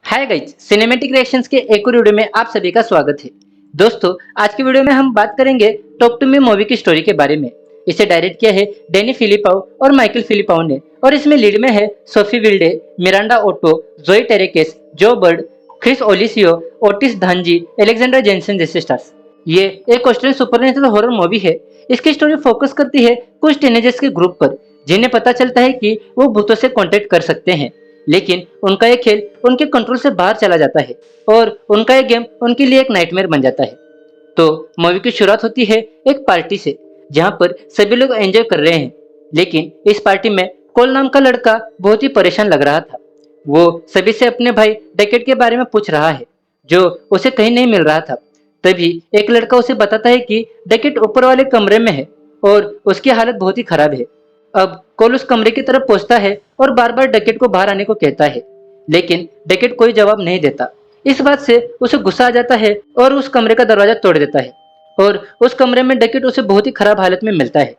Hi guys, cinematic reactions के एक और वीडियो में आप सभी का स्वागत है। दोस्तों, आज की वीडियो में हम बात करेंगे टॉक टू मी मूवी की स्टोरी के बारे में। इसे डायरेक्ट किया है डैनी फिलिपाउ और माइकल फिलिपाउ ने और इसमें लीड में है Sophie विल्डे, Miranda auto, Zoe Terakes, Joe Bird, Chris Alosio, Otis Dhanji, Alexandra Jensen जैसे स्टार्स। ये एक ऑस्ट्रेलियन सुपरनेचुरल हॉरर मूवी है। इसकी स्टोरी फोकस करती है कुछ टीनेजर्स के ग्रुप पर जिन्हें पता चलता है कि वो भूतों से कांटेक्ट कर सकते हैं, लेकिन उनका ये खेल उनके कंट्रोल से बाहर चला जाता है और उनका ये गेम उनके लिए एक नाइटमेयर बन जाता है। तो मूवी की शुरुआत होती है एक पार्टी से, जहां पर सभी लोग एंजॉय कर रहे हैं, लेकिन इस पार्टी में कोल नाम का लड़का बहुत ही परेशान लग रहा था। वो सभी से अपने भाई डेकेट के बारे में पूछ रहा है, जो उसे कहीं नहीं मिल रहा था। तभी एक लड़का उसे बताता है कि डेकेट ऊपर वाले कमरे में है और उसकी हालत बहुत ही खराब है। अब कोल उस कमरे की तरफ पहुंचता है और बार बार डकेट को बाहर आने को कहता है, लेकिन डकेट कोई जवाब नहीं देता। इस बात से उसे गुस्सा आ जाता है और उस कमरे का दरवाजा तोड़ देता है और उस कमरे में डकेट उसे बहुत ही खराब हालत में मिलता है।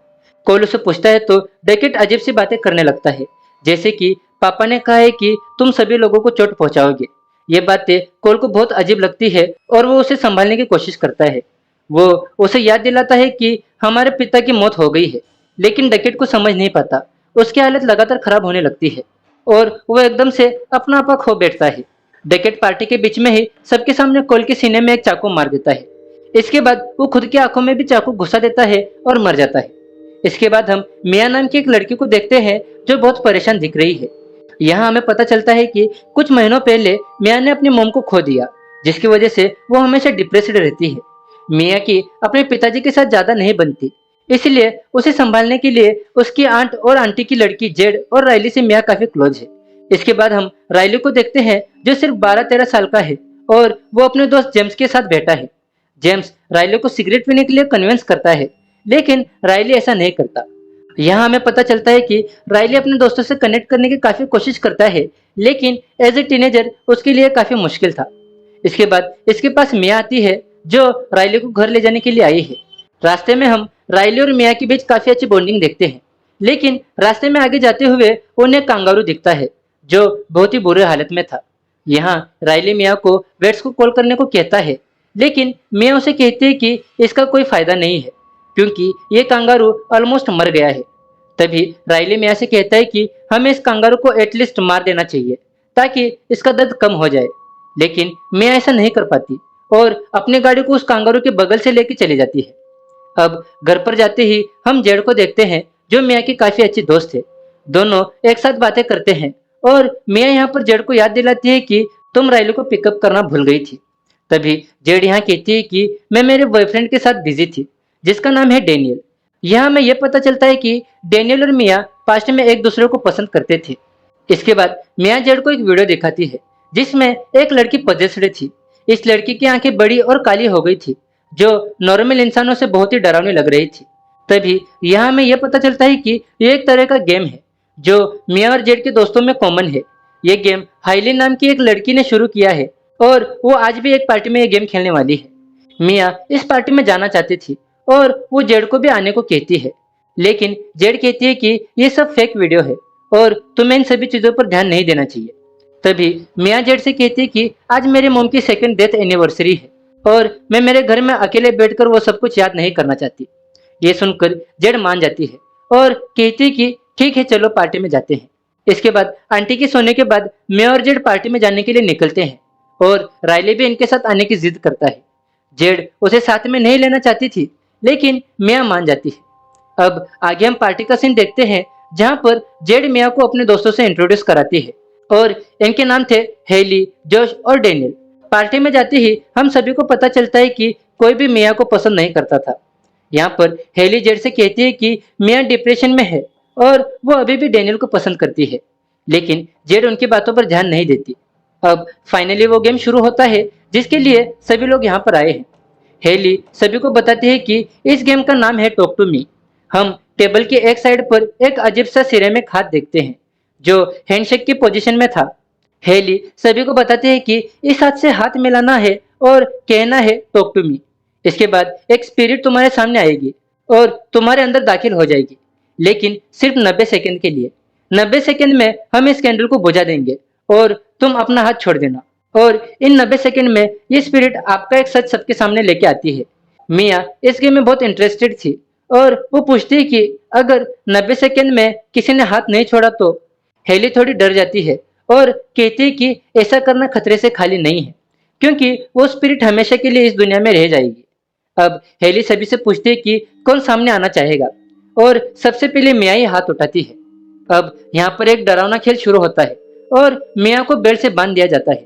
कोल उसे पूछता है तो डकेट अजीब सी बातें करने लगता है, जैसे कि पापा ने कहा है कि तुम सभी लोगों को चोट पहुंचाओगे। ये बातें कोल को बहुत अजीब लगती है और वो उसे संभालने की कोशिश करता है। वो उसे याद दिलाता है कि हमारे पिता की मौत हो गई है, लेकिन डकेट को समझ नहीं पाता। उसकी हालत लगातार खराब होने लगती है और वो एकदम से अपना आपा खो बैठता है। डकेट पार्टी के बीच में ही सबके सामने कोल के सीने में एक चाकू मार देता है। इसके बाद वो खुद की आंखों में भी चाकू घुसा देता है और मर जाता है। इसके बाद हम मिया नाम की एक लड़की को देखते हैं जो बहुत परेशान दिख रही है। यहाँ हमें पता चलता है कि कुछ महीनों पहले मिया ने अपनी मोम को खो दिया, जिसकी वजह से वो हमेशा डिप्रेस्ड रहती है। मिया की अपने पिताजी के साथ ज्यादा नहीं बनती, इसलिए उसे संभालने के लिए उसकी आंट और आंटी की लड़की जेड और रायली से मिया काफी क्लोज है। इसके बाद हम रायली को देखते हैं जो सिर्फ 12-13 साल का है और वो अपने दोस्त जेम्स के साथ बैठा है। जेम्स रायली को सिगरेट पीने के लिए कन्विंस करता है, लेकिन रायली ऐसा नहीं करता। यहाँ हमें पता चलता है कि रायली अपने दोस्तों से कनेक्ट करने की काफी कोशिश करता है, लेकिन एज ए टीनेजर उसके लिए काफी मुश्किल था। इसके बाद इसके पास मिया आती है जो रायली को घर ले जाने के लिए आई है। रास्ते में हम रायली और मिया के बीच काफी अच्छी बॉन्डिंग देखते हैं, लेकिन रास्ते में आगे जाते हुए उन्हें कांगारू दिखता है जो बहुत ही बुरे हालत में था। यहाँ रायली मिया को वेट्स को कॉल करने को कहता है, लेकिन मिया उसे कहती है कि इसका कोई फायदा नहीं है क्योंकि ये कांगारू ऑलमोस्ट मर गया है। तभी रायली मिया से कहता है कि हमें इस कांगारू को एटलीस्ट मार देना चाहिए ताकि इसका दर्द कम हो जाए, लेकिन मिया ऐसा नहीं कर पाती और अपनी गाड़ी को उस कांगारू के बगल से लेके चली जाती है। अब घर पर जाते ही हम जेड को देखते हैं जो मिया की काफी अच्छी दोस्त है। दोनों एक साथ बातें करते हैं और मिया यहाँ पर जेड को याद दिलाती है कि तुम रायली को पिकअप करना भूल गई थी। तभी जेड यहाँ कहती है कि मैं मेरे बॉयफ्रेंड के साथ बिजी थी जिसका नाम है डेनियल। यहाँ हमें यह पता चलता है कि डेनियल और मिया पास्ट में एक दूसरे को पसंद करते थे। इसके बाद मिया जेड को एक वीडियो दिखाती है जिसमें एक लड़की पजेस्ड थी। इस लड़की की आंखें बड़ी और काली हो गई थी जो नॉर्मल इंसानों से बहुत ही डरावनी लग रही थी। तभी यहाँ हमें यह पता चलता है कि ये एक तरह का गेम है जो मिया और जेड के दोस्तों में कॉमन है। ये गेम हाइली नाम की एक लड़की ने शुरू किया है और वो आज भी एक पार्टी में ये गेम खेलने वाली है। मिया इस पार्टी में जाना चाहती थी और वो जेड को भी आने को कहती है, लेकिन जेड कहती है कि ये सब फेक वीडियो है और तुम्हें इन सभी चीजों पर ध्यान नहीं देना चाहिए। तभी मिया जेड से कहती है कि आज मेरी मोम की सेकंड डेथ एनिवर्सरी है और मैं मेरे घर में अकेले बैठकर वो सब कुछ याद नहीं करना चाहती। ये सुनकर जेड मान जाती है और कहती है कि ठीक है, चलो पार्टी में जाते हैं। इसके बाद आंटी के सोने के बाद मिया और जेड पार्टी में जाने के लिए निकलते हैं और रायली भी इनके साथ आने की जिद करता है। जेड उसे साथ में नहीं लेना चाहती थी, लेकिन मिया मान जाती है। अब आगे हम पार्टी का सीन देखते हैं जहां पर जेड मिया को अपने दोस्तों से इंट्रोड्यूस कराती है और इनके नाम थे हेली, जोश और डेनियल। पार्टी में जाते ही हम सभी को पता चलता है कि कोई भी मिया को पसंद नहीं करता था। यहाँ पर हेली जेड से कहती है कि मिया डिप्रेशन में है और वो अभी भी डेनियल को पसंद करती है, लेकिन जेड उनकी बातों पर ध्यान नहीं देती। अब फाइनली वो गेम शुरू होता है जिसके लिए सभी लोग यहाँ पर आए हैं। हेली सभी को बताती है कि इस गेम का नाम है टॉक टू मी। हम टेबल के एक साइड पर एक अजीब सा सिरेमिक हाथ देखते हैं जो हैंडशेक की पोजीशन में था। हेली सभी को बताते हैं कि इस हाथ से हाथ मिलाना है और कहना है टॉक टू मी। इसके बाद एक स्पिरिट तुम्हारे सामने आएगी और तुम्हारे अंदर दाखिल हो जाएगी, लेकिन सिर्फ 90 सेकंड के लिए। 90 सेकंड में हम इस कैंडल को बुझा देंगे और तुम अपना हाथ छोड़ देना। और इन 90 सेकंड में ये स्पिरिट आपका एक सच सबके सामने लेके आती है। मिया इस गेम में बहुत इंटरेस्टेड थी और वो पूछती है कि अगर 90 सेकंड में किसी ने हाथ नहीं छोड़ा तो। हेली थोड़ी डर जाती है और कहती है कि ऐसा करना खतरे से खाली नहीं है, क्योंकि वो स्पिरिट हमेशा के लिए इस दुनिया में रह जाएगी। अब हेली सभी से पूछती है कि कौन सामने आना चाहेगा, और सबसे पहले मिया ही हाथ उठाती है। अब यहाँ पर एक डरावना खेल शुरू होता है और मिया को बेल्ट से बांध दिया जाता है।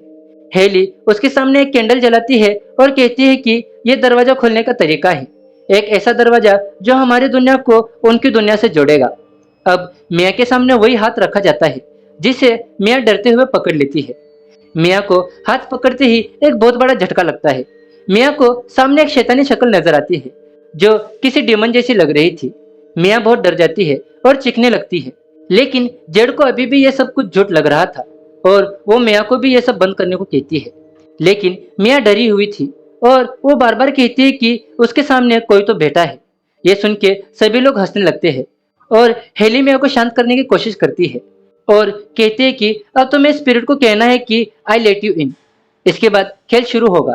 हेली उसके सामने एक कैंडल जलाती है और कहती है कि यह दरवाजा खोलने का तरीका है, एक ऐसा दरवाजा जो हमारी दुनिया को उनकी दुनिया से जोड़ेगा। अब मिया के सामने वही हाथ रखा जाता है जिसे मिया डरते हुए पकड़ लेती है। मिया को हाथ पकड़ते ही एक बहुत बड़ा झटका लगता है। मिया को सामने एक शैतानी शक्ल नजर आती है जो किसी डेमन जैसी लग रही थी। मिया बहुत डर जाती है और चीखने लगती है, लेकिन जेड को अभी भी यह सब कुछ झूठ लग रहा था और वो मिया को भी यह सब बंद करने को कहती है। लेकिन मिया डरी हुई थी और वो बार बार कहती है कि उसके सामने कोई तो बैठा है। ये सुन के सभी लोग हंसने लगते हैं और हेली मिया को शांत करने की कोशिश करती है और कहती है कि अब तुम्हें स्पिरिट को कहना है कि आई लेट यू इन। इसके बाद खेल शुरू होगा।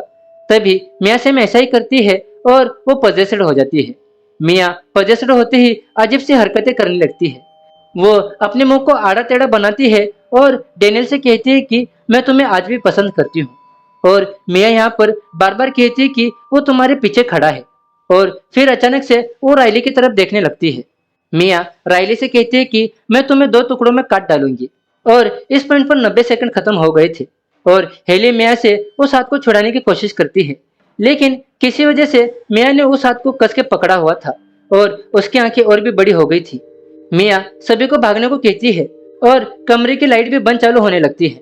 तभी मिया सेम ऐसा ही करती है और वो पजेस्ड हो जाती है। मिया पजेस्ड होते ही अजीब सी हरकतें करने लगती है। वो अपने मुंह को आड़ा टेढ़ा बनाती है और डेनियल से कहती है कि मैं तुम्हें आज भी पसंद करती हूँ। और मिया यहाँ पर बार बार कहती है कि वो तुम्हारे पीछे खड़ा है, और फिर अचानक से वो राइली की तरफ देखने लगती है। मिया राइली से कहती है कि मैं तुम्हें 2 टुकड़ों में काट डालूंगी। और इस पॉइंट पर 90 सेकंड खत्म हो गए थे और हेली मिया से उस हाथ को छुड़ाने की कोशिश करती है, लेकिन किसी वजह से मिया ने उस हाथ को कस के पकड़ा हुआ था और उसकी आंखें और भी बड़ी हो गई थी। मिया सभी को भागने को कहती है और कमरे की लाइट भी बंद चालू होने लगती है।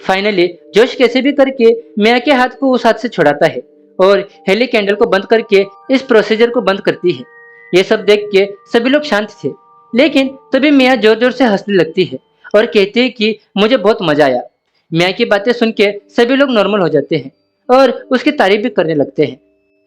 फाइनली जोश कैसे भी करके मिया के हाथ को उस हाथ से छुड़ाता है और हेली कैंडल को बंद करके इस प्रोसीजर को बंद करती है। ये सब देख के सभी लोग शांत थे, लेकिन तभी मिया जोर जोर से हंसने लगती है और कहती है कि मुझे बहुत मजा आया। मिया की बातें सुन के सभी लोग नॉर्मल हो जाते हैं और उसकी तारीफ भी करने लगते हैं।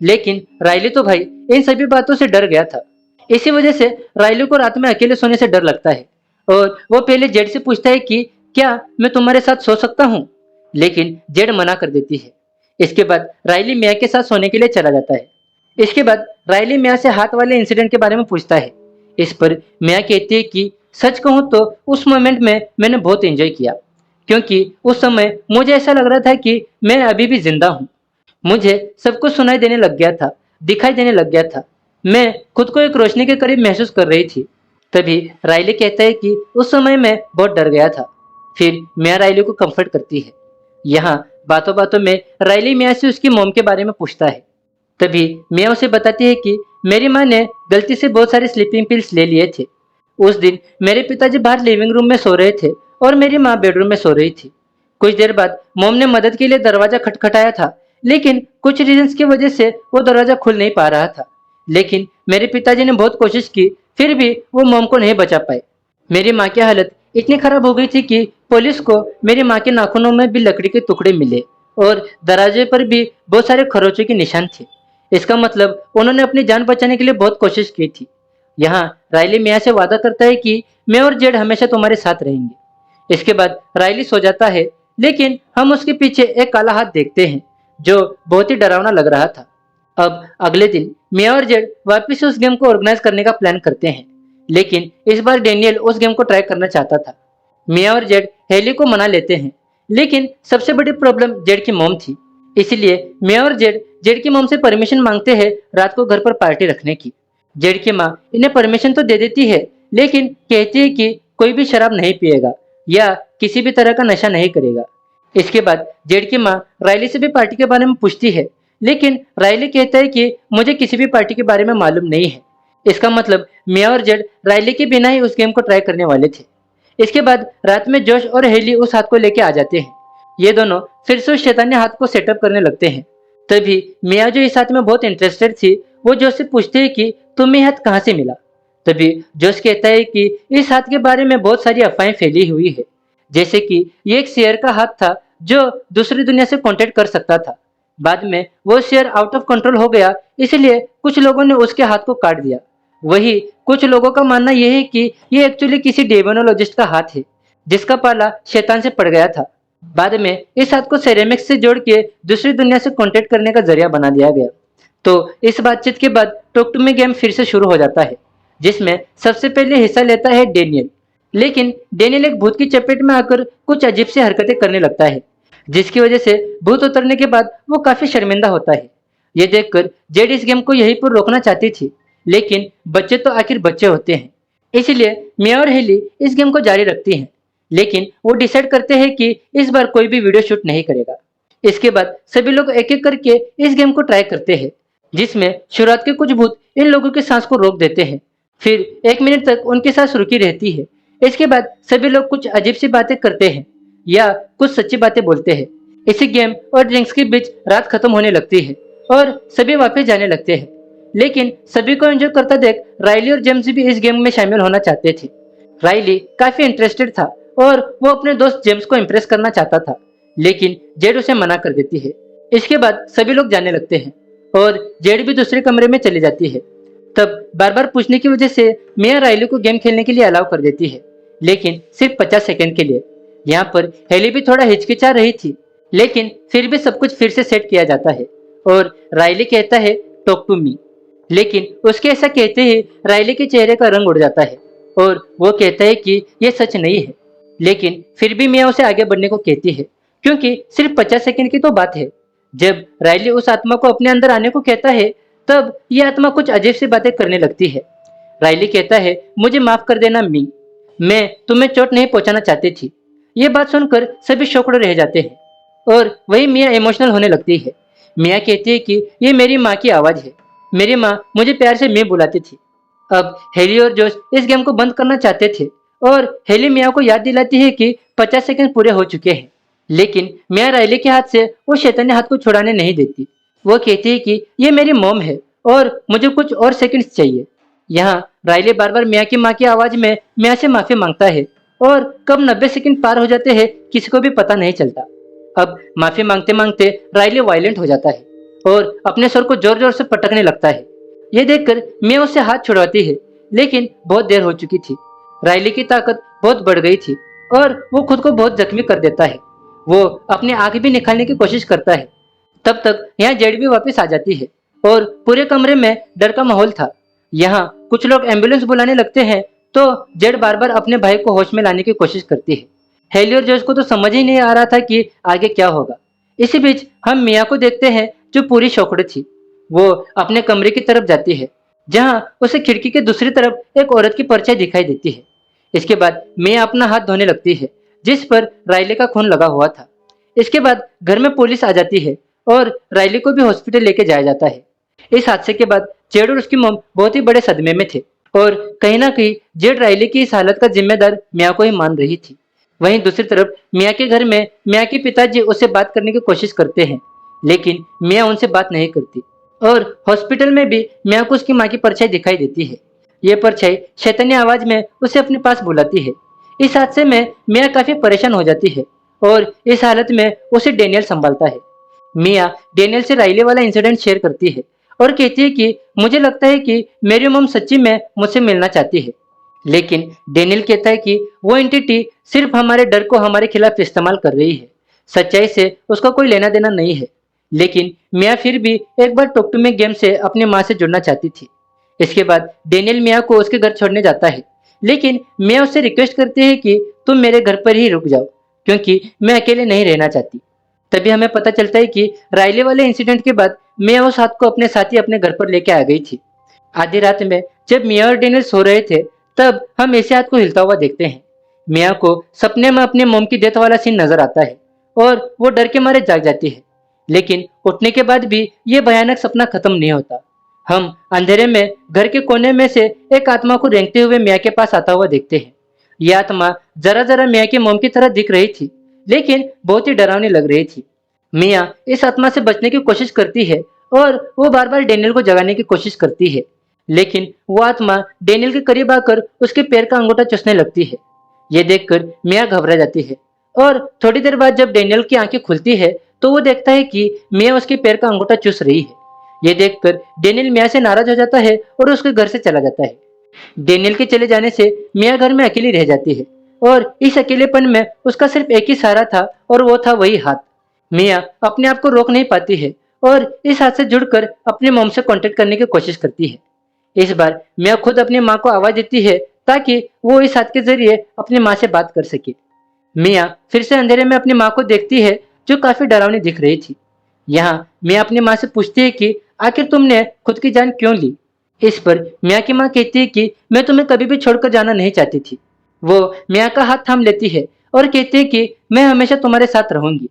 लेकिन राइली तो भाई इन सभी बातों से डर गया था। इसी वजह से राइली को रात में अकेले सोने से डर लगता है और वो पहले जेड से पूछता है कि क्या मैं तुम्हारे साथ सो सकता हूँ, लेकिन जेड मना कर देती है। इसके बाद राइली मिया के साथ सोने के लिए चला जाता है। इसके बाद राइली मिया से हाथ वाले इंसिडेंट के बारे में पूछता है। इस पर मिया कहती है कि सच कहूँ तो उस मोमेंट में मैंने बहुत एंजॉय किया, क्योंकि उस समय मुझे ऐसा लग रहा था कि मैं अभी भी जिंदा हूँ। मुझे सब कुछ सुनाई देने लग गया था, दिखाई देने लग गया था। मैं खुद को एक रोशनी के करीब महसूस कर रही थी। तभी राइली कहता है कि उस समय मैं बहुत डर गया था। फिर मिया राइली को कंफर्ट करती है। यहाँ बातों बातों में राइली मिया से उसकी मॉम के बारे में पूछता है। तभी मिया उसे बताती है कि मेरी माँ ने गलती से बहुत सारे स्लीपिंग पिल्स ले लिए थे। उस दिन मेरे पिताजी बाहर लिविंग रूम में सो रहे थे और मेरी माँ बेडरूम में सो रही थी। कुछ देर बाद मॉम ने मदद के लिए दरवाजा खटखटाया था, लेकिन कुछ रीजंस की वजह से वो दरवाजा खुल नहीं पा रहा था। लेकिन मेरे पिताजी ने बहुत कोशिश की, फिर भी वो मॉम को नहीं बचा पाए। मेरी माँ की हालत इतनी खराब हो गई थी कि पुलिस को मेरी माँ के नाखूनों में भी लकड़ी के टुकड़े मिले और दरवाजे पर भी बहुत सारे खरोचों के निशान थे। इसका मतलब उन्होंने अपनी जान बचाने के लिए बहुत कोशिश की थी। यहाँ राइली मिया से वादा करता है कि मैं और जेड हमेशा तुम्हारे साथ रहेंगे। इसके बाद राइली सो जाता है, लेकिन हम उसके पीछे एक काला हाथ देखते हैं जो बहुत ही डरावना लग रहा था। अब अगले दिन मिया और जेड वापस उस गेम को ऑर्गेनाइज करने का प्लान करते हैं, लेकिन इस बार डेनियल उस गेम को ट्राई करना चाहता था। मिया और जेड हेली को मना लेते हैं, लेकिन सबसे बड़ी प्रॉब्लम जेड की मॉम थी। इसलिए मिया और जेड की मॉम से परमिशन मांगते हैं रात को घर पर पार्टी रखने की। जेड की माँ इन्हें परमिशन तो दे देती है, लेकिन कहती है कि कोई भी शराब नहीं पिएगा या किसी भी तरह का नशा नहीं करेगा। इसके बाद जेड की माँ राइली से भी पार्टी के बारे में पूछती है, लेकिन राइली कहता है कि मुझे किसी भी पार्टी के बारे में मालूम नहीं है। इसका मतलब मिया और जेड राइली के बिना ही उस गेम को ट्राई करने वाले थे। इसके बाद रात में जोश और हेली उस हाथ को लेके आ जाते हैं। ये दोनों फिर से उस शैतानी हाथ को सेटअप करने लगते हैं। तभी मिया जो इस हाथ में बहुत इंटरेस्टेड थी, वो जोश से पूछती है कि तुम्हें हाथ कहाँ से मिला। तभी जोश कहता है कि इस हाथ के बारे में बहुत सारी अफवाहें फैली हुई है, जैसे कि ये एक शेयर का हाथ था जो दूसरी दुनिया से कांटेक्ट कर सकता था। बाद में वो शेयर आउट ऑफ कंट्रोल हो गया, इसलिए कुछ लोगों ने उसके हाथ को काट दिया। वही कुछ लोगों का मानना यह है कि ये एक्चुअली किसी डेमोनोलॉजिस्ट का हाथ है जिसका पाला शैतान से पड़ गया था। बाद में इस हाथ को सेरेमिक्स से जोड़ के दूसरी दुनिया से कांटेक्ट करने का जरिया बना दिया गया। तो इस बातचीत के बाद टॉक टू मी गेम फिर से शुरू हो जाता है, जिसमें सबसे पहले हिस्सा लेता है डेनियल। लेकिन डेनियल एक भूत की चपेट में आकर कुछ अजीब सी हरकतें करने लगता है, जिसकी वजह से भूत उतरने के बाद वो काफी शर्मिंदा होता है। ये देखकर जेड इस गेम को यहीं पर रोकना चाहती थी, लेकिन बच्चे तो आखिर बच्चे होते हैं, इसलिए मिया और हेली इस गेम को जारी रखती हैं। लेकिन वो डिसाइड करते हैं कि इस बार कोई भी वीडियो शूट नहीं करेगा। इसके बाद सभी लोग एक एक करके इस गेम को ट्राई करते हैं, जिसमें शुरुआत के कुछ भूत इन लोगों की सांस को रोक देते हैं, फिर 1 मिनट तक उनकी सांस रुकी रहती है। इसके बाद सभी लोग कुछ अजीब सी बातें करते हैं या कुछ सच्ची बातें बोलते हैं। इसी गेम और ड्रिंक्स के बीच रात खत्म होने लगती है और सभी वापस जाने लगते हैं। लेकिन सभी को एंजॉय करता देख राइली और जेम्स भी इस गेम में शामिल होना चाहते थे। राइली काफी इंटरेस्टेड था और वो अपने दोस्त जेम्स को इम्प्रेस करना चाहता था, लेकिन जेड उसे मना कर देती है। इसके बाद सभी लोग जाने लगते हैं और जेड भी दूसरे कमरे में चली जाती है। तब बार बार पूछने की वजह से मिया राइली को गेम खेलने के लिए अलाउ कर देती है, लेकिन सिर्फ 50 सेकंड के लिए। यहाँ पर हेली भी थोड़ा हिचकिचा रही थी, लेकिन फिर भी सब कुछ फिर से सेट किया जाता है और राइली कहता है टॉक टू मी। लेकिन उसके ऐसा कहते ही राइली के चेहरे का रंग उड़ जाता है और वो कहता है कि ये सच नहीं है। लेकिन फिर भी मिया उसे आगे बढ़ने को कहती है, क्योंकि सिर्फ 50 सेकंड की तो बात है। जब राइली उस आत्मा को अपने अंदर आने को कहता है, तब ये आत्मा कुछ अजीब सी बातें करने लगती है। राइली कहता है, मुझे माफ कर देना मी, मैं तुम्हें चोट नहीं पहुंचाना चाहती थी। ये बात सुनकर सभी शॉक्ड रह जाते हैं और वही मिया इमोशनल होने लगती है। मिया कहती है कि ये मेरी माँ की आवाज है, मेरी माँ मुझे प्यार से मी बुलाती थी। अब हेली और जोश इस गेम को बंद करना चाहते थे और हेली मिया को याद दिलाती है कि 50 सेकंड पूरे हो चुके हैं। लेकिन मिया राइली के हाथ से वो शैतानी हाथ को छुड़ाने नहीं देती। वो कहती है कि ये मेरी मॉम है और मुझे कुछ और सेकंड्स चाहिए। यहाँ राइली बार बार मिया की माँ की आवाज में मिया से माफी मांगता है और कब 90 सेकंड पार हो जाते हैं किसी को भी पता नहीं चलता। अब माफी मांगते मांगते राइली वायलेंट हो जाता है और अपने सर को जोर जोर से पटकने लगता है। ये देखकर मिया उससे हाथ छुड़वाती है, लेकिन बहुत देर हो चुकी थी। राइली की ताकत बहुत बढ़ गई थी और वो खुद को बहुत जख्मी कर देता है। वो अपनी आंख भी निकालने की कोशिश करता है। तब तक यहाँ जेड भी वापस आ जाती है और पूरे कमरे में डर का माहौल था। यहाँ कुछ लोग एम्बुलेंस बुलाने लगते हैं, तो जेड बार बार अपने भाई को होश में लाने की कोशिश करती है। हेली और जोश को तो समझ ही नहीं आ रहा था कि आगे क्या होगा। इसी बीच हम मिया को देखते हैं, जो पूरी शौकड़ थी। वो अपने कमरे की तरफ जाती है, जहां उसे खिड़की के दूसरी तरफ एक औरत की परछाई दिखाई देती है। इसके बाद मिया अपना हाथ धोने लगती है, जिस पर राइली का खून लगा हुआ था। इसके बाद घर में पुलिस आ जाती है और राइली को भी हॉस्पिटल लेके जाया जाता है। इस हादसे के बाद जेड और उसकी मॉम बहुत ही बड़े सदमे में थे और कहीं ना कहीं जेड राइली की इस हालत का जिम्मेदार मिया को ही मान रही थी। वहीं दूसरी तरफ मिया के घर में मिया के पिताजी उससे बात करने की कोशिश करते हैं, लेकिन मिया उनसे बात नहीं करती। और हॉस्पिटल में भी मिया को उसकी माँ की परछाई दिखाई देती है। ये परछाई शैतानी आवाज में उसे अपने पास बुलाती है। इस हादसे में मिया काफी परेशान हो जाती है और इस हालत में उसे डेनियल संभालता है। मिया डेनियल से राइली वाला इंसिडेंट शेयर करती है और कहती है कि मुझे लगता है कि मेरी मॉम सच्ची में मुझसे मिलना चाहती है। लेकिन डेनियल कहता है कि वो एंटिटी सिर्फ हमारे डर को हमारे खिलाफ इस्तेमाल कर रही है, सच्चाई से उसका कोई लेना देना नहीं है। लेकिन मिया फिर भी एक बार टॉक टू मी गेम से अपनी माँ से जुड़ना चाहती थी। इसके बाद डेनियल मिया को उसके घर छोड़ने जाता है, लेकिन मिया उससे रिक्वेस्ट करती है कि तुम मेरे घर पर ही रुक जाओ, क्योंकि मैं अकेले नहीं रहना चाहती। तभी हमें पता चलता है कि राइले वाले इंसिडेंट के बाद मिया उस हाथ को अपने साथ ही अपने घर पर लेके आ गई थी। आधी रात में जब मिया और डेनियल सो रहे थे, तब हम ऐसे हाथ को हिलता हुआ देखते हैं। मिया को सपने में अपने मोम की डेथ वाला सीन नजर आता है और वो डर के मारे जाग जाती है। लेकिन उठने के बाद भी ये भयानक सपना खत्म नहीं होता। हम अंधेरे में घर के कोने में से एक आत्मा को रेंगते हुए मिया के पास आता हुआ देखते हैं। यह आत्मा जरा जरा मिया के मोम की तरह दिख रही थी, लेकिन बहुत ही डरावनी लग रही थी। मिया इस आत्मा से बचने की कोशिश करती है और वो बार बार डेनियल को जगाने की कोशिश करती है, लेकिन वो आत्मा डेनियल के करीब आकर उसके पैर का अंगूठा चूसने लगती है। ये देखकर मिया घबरा जाती है और थोड़ी देर बाद जब डेनियल की आंखें खुलती है, तो वो देखता है कि मिया उसके पैर का अंगूठा चूस रही है। ये देखकर डेनियल मिया से नाराज हो जाता है और उसके घर से चला जाता है। डेनियल के चले जाने से मिया घर में अकेली रह जाती है। और इस अकेलेपन में उसका सिर्फ एक ही सहारा था और वो था वही हाथ। मिया अपने आप को रोक नहीं पाती है और इस हाथ से जुड़कर अपनी मॉम से कांटेक्ट करने की कोशिश करती है। इस बार मिया खुद अपनी माँ को आवाज देती है ताकि वो इस हाथ के जरिए अपनी माँ से बात कर सके। मिया फिर से अंधेरे में अपनी माँ को देखती है जो काफी डरावनी दिख रही थी। यहाँ मिया अपनी माँ से पूछती है कि आखिर तुमने खुद की जान क्यों ली। इस पर मिया की माँ कहती है कि मैं तुम्हें कभी भी छोड़कर जाना नहीं चाहती थी। वो मिया का हाथ थाम लेती है और कहती है कि मैं हमेशा तुम्हारे साथ रहूंगी।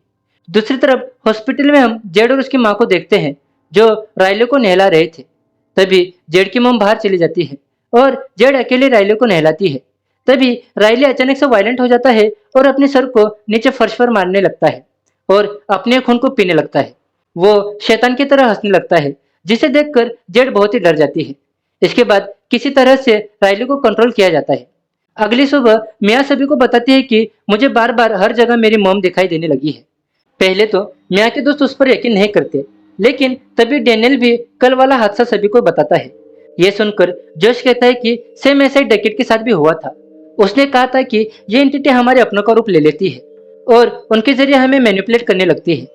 दूसरी तरफ हॉस्पिटल में हम जेड और उसकी माँ को देखते हैं जो रायले को नहला रहे थे। तभी जेड की मॉम बाहर चली जाती है और जेड अकेले रायले को नहलाती है। तभी रायले अचानक से वायलेंट हो जाता है और अपने सर को नीचे फर्श पर मारने लगता है और अपने खून को पीने लगता है। वो शैतान की तरह हंसने लगता है जिसे देखकर जेड बहुत ही डर जाती है। इसके बाद किसी तरह से रायले को कंट्रोल किया जाता है। अगली सुबह मिया सभी को बताती है कि मुझे बार बार हर जगह मेरी मॉम दिखाई देने लगी है। पहले तो मिया के दोस्त उस पर यकीन नहीं करते, लेकिन तभी डेनियल भी कल वाला हादसा सभी को बताता है। यह सुनकर जोश कहता है कि सेम ऐसा ही डैकेट के साथ भी हुआ था। उसने कहा था कि ये एंटिटी हमारे अपनों का रूप ले लेती है और उनके जरिए हमें मैनिपुलेट करने लगती है।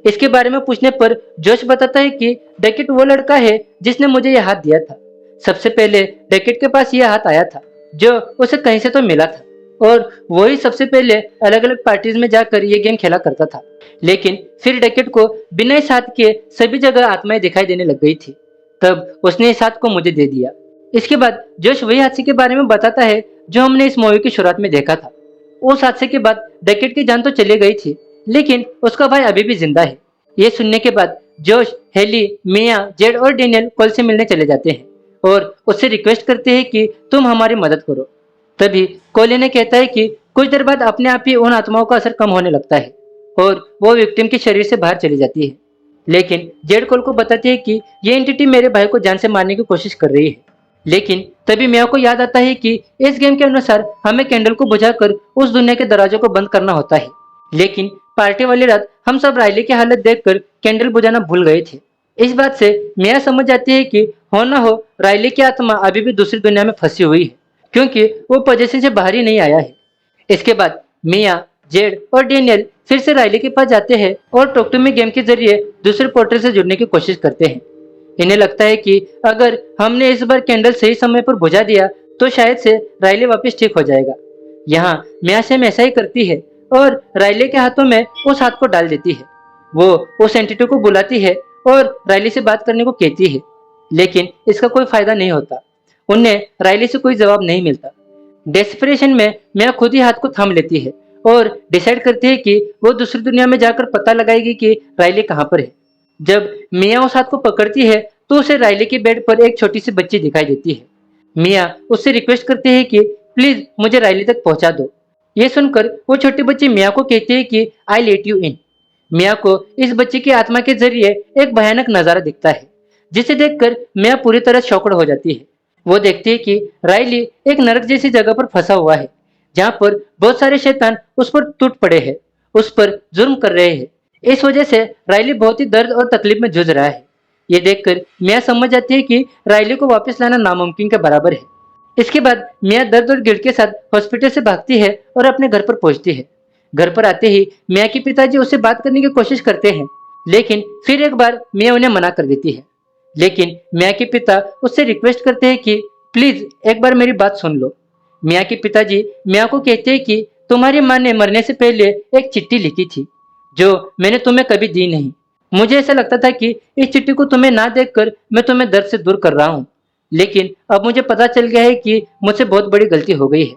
इसके बारे में पूछने पर जोश बताता है कि डैकेट वो लड़का है जिसने मुझे यह हाथ दिया था। सबसे पहले डैकेट के पास यह हाथ आया था जो उसे कहीं से तो मिला था और वही सबसे पहले अलग अलग पार्टीज में जाकर ये गेम खेला करता था। लेकिन फिर डैकेट को बिना इस हाथ के सभी जगह आत्माएं दिखाई देने लग गई थी। तब उसने इस हाथ को मुझे दे दिया। इसके बाद जोश वही हादसे के बारे में बताता है जो हमने इस मूवी की शुरुआत में देखा था। उस हादसे के बाद डैकेट की जान तो चली गई थी, लेकिन उसका भाई अभी भी जिंदा है। ये सुनने के बाद जोश, हेली, मिया, जेड और डेनियल कॉल से मिलने चले जाते हैं और उससे रिक्वेस्ट करते हैं कि तुम हमारी मदद करो। तभी कोले ने कहता है कि कुछ देर बाद अपने आप ही उन आत्माओं का असर कम होने लगता है और वो विक्टिम के शरीर से बाहर चली जाती है। लेकिन जेड कोल को बताती है कि ये एंटिटी मेरे भाई को जान से मारने की कोशिश कर रही है। लेकिन तभी मिया को याद आता है कि इस गेम के अनुसार हमें कैंडल को बुझाकर उस दुनिया के दरवाजों को बंद करना होता है। लेकिन पार्टी वाली रात हम सब रायले की हालत देखकर कैंडल बुझाना भूल गए थे। इस बात से मिया समझ जाती है कि हो ना हो रायले की आत्मा अभी भी दूसरी दुनिया में फंसी हुई है, क्योंकि वो पोजीशन से बाहर ही नहीं आया है। इसके बाद मिया, जेड और डेनियल फिर से रायले के पास जाते हैं और टॉक टू मी गेम के जरिए दूसरे पोर्टल से जुड़ने की कोशिश करते हैं। इन्हें लगता है कि अगर हमने इस बार कैंडल सही समय पर बुझा दिया तो शायद से रायले वापस ठीक हो जाएगा। यहाँ मिया सेम ऐसा ही करती है और रायले के हाथों में उस हाथ को डाल देती है। वो उस एंटिटी को बुलाती है और रायले से बात करने को कहती है, लेकिन इसका कोई फायदा नहीं होता। उन्हें रायले से कोई जवाब नहीं मिलता। डेस्परेशन में मिया खुद ही हाथ को थाम लेती है और डिसाइड करती है कि वो दूसरी दुनिया में जाकर पता लगाएगी कि रायले कहाँ पर है। जब मिया उस हाथ को पकड़ती है तो उसे रायले के बेड पर एक छोटी सी बच्ची दिखाई देती है। मिया उससे रिक्वेस्ट करती है कि प्लीज मुझे रायले तक पहुंचा दो। ये सुनकर वो छोटी बच्ची मिया को कहती है कि आई लेट यू इन। मिया को इस बच्ची की आत्मा के जरिए एक भयानक नजारा दिखता है जिसे देखकर मिया पूरी तरह शॉक्ड हो जाती है। वो देखती है कि रायली एक नरक जैसी जगह पर फंसा हुआ है जहाँ पर बहुत सारे शैतान उस पर टूट पड़े हैं, उस पर जुर्म कर रहे हैं। इस वजह से रायली बहुत ही दर्द और तकलीफ में जूझ रहा है। ये देखकर मिया समझ जाती है कि रायली को वापस लाना नामुमकिन के बराबर है। इसके बाद मिया दर्द और गिल्ट के साथ हॉस्पिटल से भागती है और अपने घर पर पहुंचती है। घर पर आते ही मिया के पिताजी उससे बात करने की कोशिश करते हैं, लेकिन फिर एक बार मिया उन्हें मना कर देती है। लेकिन मिया के पिता उससे रिक्वेस्ट करते हैं कि प्लीज एक बार मेरी बात सुन लो। मिया के पिताजी मिया को कहते हैं कि तुम्हारी माँ ने मरने से पहले एक चिट्ठी लिखी थी जो मैंने तुम्हें कभी दी नहीं। मुझे ऐसा लगता था कि इस चिट्ठी को तुम्हें ना देखकर मैं तुम्हें दर्द से दूर कर रहा हूँ, लेकिन अब मुझे पता चल गया है कि मुझसे बहुत बड़ी गलती हो गई है।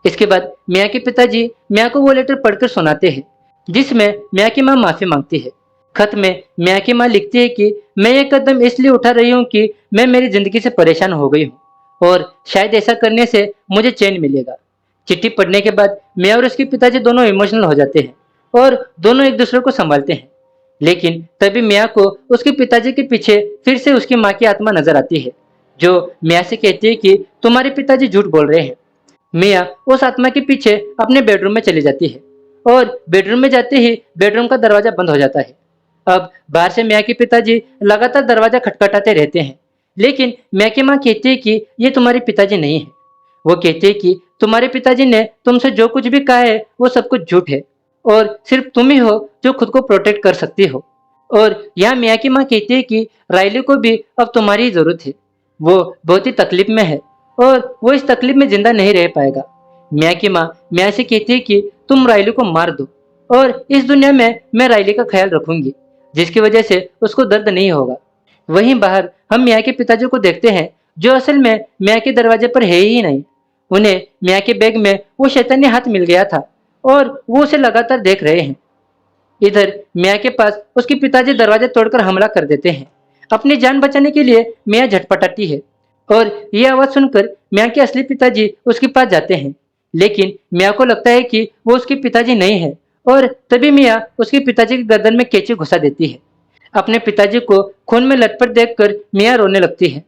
इसके बाद मिया के पिताजी मिया को वो लेटर पढ़कर सुनाते हैं जिसमें मिया की माँ माफी मांगती है। खत में मिया की माँ लिखती है कि मैं ये कदम इसलिए उठा रही हूँ कि मैं मेरी जिंदगी से परेशान हो गई हूँ और शायद ऐसा करने से मुझे चैन मिलेगा। चिट्ठी पढ़ने के बाद मिया और उसके पिताजी दोनों इमोशनल हो जाते हैं और दोनों एक दूसरे को संभालते हैं। लेकिन तभी मिया को उसके पिताजी के पीछे फिर से उसकी माँ की आत्मा नजर आती है जो मिया से कहती है कि तुम्हारे पिताजी झूठ बोल रहे हैं। मिया उस आत्मा के पीछे अपने बेडरूम में चली जाती है और बेडरूम में जाते ही बेडरूम का दरवाजा बंद हो जाता है। अब बाहर से मिया के पिताजी लगातार दरवाजा खटखटाते रहते हैं, लेकिन मिया की माँ कहती है कि ये तुम्हारे पिताजी नहीं है। वो कहते हैं कि तुम्हारे पिताजी ने तुमसे जो कुछ भी कहा है वो सब कुछ झूठ है और सिर्फ तुम ही हो जो खुद को प्रोटेक्ट कर सकती हो। और यहाँ मिया की माँ कहती है कि राइली को भी अब तुम्हारी ही जरूरत है। वो बहुत ही तकलीफ में है और वो इस तकलीफ में जिंदा नहीं रह पाएगा। मिया की माँ मिया से कहती है कि तुम राइली को मार दो और इस दुनिया में मैं राइली का ख्याल रखूंगी, जिसकी वजह से उसको दर्द नहीं होगा। वहीं बाहर हम मिया के पिताजी को देखते हैं, जो असल में मिया के दरवाजे पर है ही नहीं। उन्हें मिया के बैग में वो शैतानी हाथ मिल गया था और वो उसे लगातार देख रहे हैं। इधर मिया के पास उसके पिताजी दरवाजे तोड़कर हमला कर देते हैं। अपनी जान बचाने के लिए मिया झटपटाती है और ये आवाज सुनकर मिया के असली पिताजी उसके पास जाते हैं, लेकिन मिया को लगता है कि वो उसके पिताजी नहीं है और तभी मिया उसके पिताजी की गर्दन में कैंची घुसा देती है। अपने पिताजी को खून में लथपथ देखकर मिया रोने लगती है।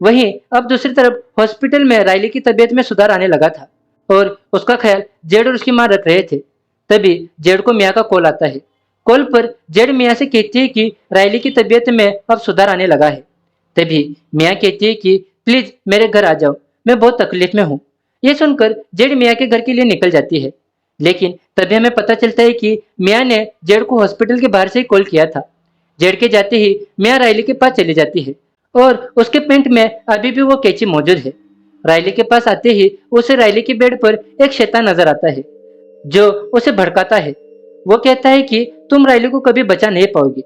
वहीं अब दूसरी तरफ हॉस्पिटल में राइली की तबीयत में सुधार आने लगा था और उसका ख्याल जेड और उसकी माँ रख रहे थे। तभी जेड को मिया का कॉल आता है। कॉल पर जेड मिया से कहती है कि राइली की तबीयत में अब सुधार आने लगा है। तभी मिया कहती है कि प्लीज मेरे घर आ जाओ, मैं बहुत तकलीफ में हूँ। ये सुनकर जेड मिया के घर के लिए निकल जाती है, लेकिन तभी हमें पता चलता है कि मिया ने जेड को हॉस्पिटल के बाहर से ही कॉल किया था। जेड के जाते ही मिया राइली के पास चली जाती है और उसके पेंट में अभी भी वो कैंची मौजूद है। राइली के पास आते ही उसे राइली के बेड पर एक शैतान नजर आता है, जो उसे भड़काता है। वो कहता है कि तुम राइली को कभी बचा नहीं पाओगी।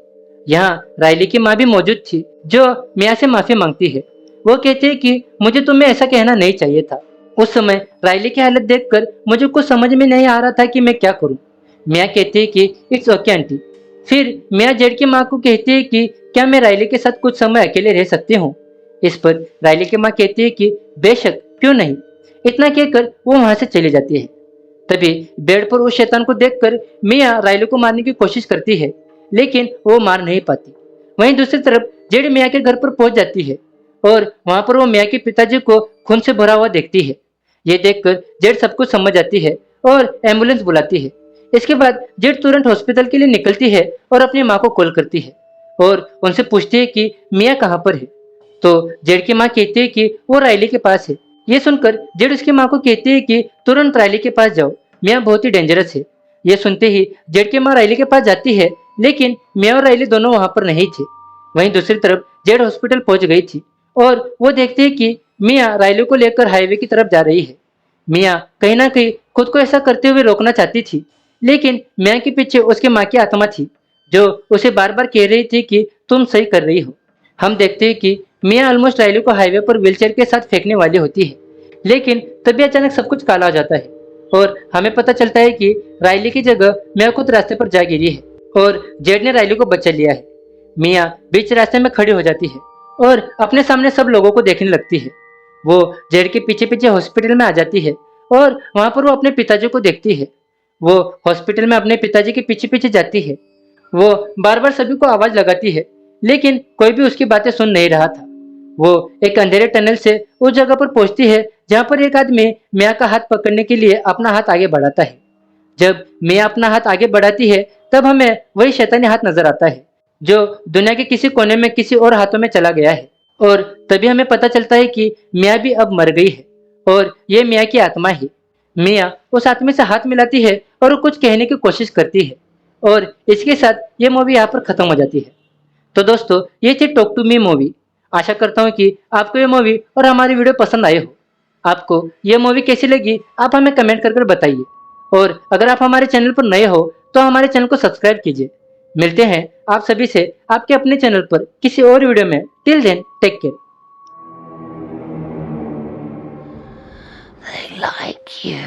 यहाँ राइली की माँ भी मौजूद थी, जो मिया से माफी मांगती है। वो कहती है कि मुझे तुम्हें ऐसा कहना नहीं चाहिए था। उस समय राइली की हालत देखकर मुझे कुछ समझ में नहीं आ रहा था कि मैं क्या करूं। मिया कहती है कि इट्स ओके आंटी। फिर मिया जेड की माँ को कहती है कि क्या मैं राइली के साथ कुछ समय अकेले रह सकती हूँ। इस पर राइली की माँ कहती है कि बेशक, क्यों नहीं। इतना कहकर वो वहां से चली जाती है। तभी बेड पर उस शैतान को देखकर मिया राइली को मारने की कोशिश करती है, लेकिन वो मार नहीं पाती। वहीं दूसरी तरफ जेड मिया के घर पर पहुंच जाती है और वहां पर वो मिया के पिताजी को खून से भरा हुआ देखती है। ये देखकर जेड सब कुछ समझ जाती है और एम्बुलेंस बुलाती है। इसके बाद जेड तुरंत हॉस्पिटल के लिए निकलती है और अपनी माँ को कॉल करती है और उनसे पूछती है कि मिया कहाँ पर है। तो जेड की माँ कहती है कि वो राइली के पास है। ये सुनकर जेड उसकी माँ को कहती है कि तुरंत राइली के पास जाओ, मिया बहुत ही डेंजरस है। ये सुनते ही जेड की माँ राइली के पास जाती है, लेकिन मिया और राइली दोनों वहां पर नहीं थे। वहीं दूसरी तरफ जेड हॉस्पिटल पहुंच गई थी और वो देखती है कि मिया राइली को लेकर हाईवे की तरफ जा रही है। मिया कहीं ना कहीं खुद को ऐसा करते हुए रोकना चाहती थी, लेकिन मिया के पीछे उसकी माँ की आत्मा थी, जो उसे बार बार कह रही थी कि तुम सही कर रही हो। हम देखते हैं कि मिया ऑलमोस्ट राइली को हाईवे पर व्हीलचेयर के साथ फेंकने वाली होती है, लेकिन तभी अचानक सब कुछ काला हो जाता है और हमें पता चलता है कि राइली की जगह मिया खुद रास्ते पर जा गिरी है और जेड ने राइली को बचा लिया है। मिया बीच रास्ते में खड़ी हो जाती है और अपने सामने सब लोगों को देखने लगती है। वो जेड के पीछे पीछे हॉस्पिटल में आ जाती है और वहां पर वो अपने पिताजी को देखती है। वो हॉस्पिटल में अपने पिताजी के पीछे पीछे जाती है। वो बार बार सभी को आवाज लगाती है, लेकिन कोई भी उसकी बातें सुन नहीं रहा था। वो एक अंधेरे टनल से उस जगह पर पहुंचती है जहां पर एक आदमी मिया का हाथ पकड़ने के लिए अपना हाथ आगे बढ़ाता है। जब मिया अपना हाथ आगे बढ़ाती है, तब हमें वही शैतानी हाथ नजर आता है, जो दुनिया के किसी कोने में किसी और हाथों में चला गया है। और तभी हमें पता चलता है कि मिया भी अब मर गई है और ये मिया की आत्मा है। मिया उस आदमी से हाथ मिलाती है और वो कुछ कहने की कोशिश करती है और इसके साथ ये मूवी यहाँ पर खत्म हो जाती है। तो दोस्तों, ये थी टॉक टू मी मूवी। आशा करता हूँ कि आपको ये मूवी और हमारी वीडियो पसंद आई हो। आपको ये मूवी कैसी लगी आप हमें कमेंट कर बताइए, और अगर आप हमारे चैनल पर नए हो तो हमारे चैनल को सब्सक्राइब कीजिए। मिलते हैं आप सभी से आपके अपने चैनल पर किसी और वीडियो में। Till then, take care. They like you.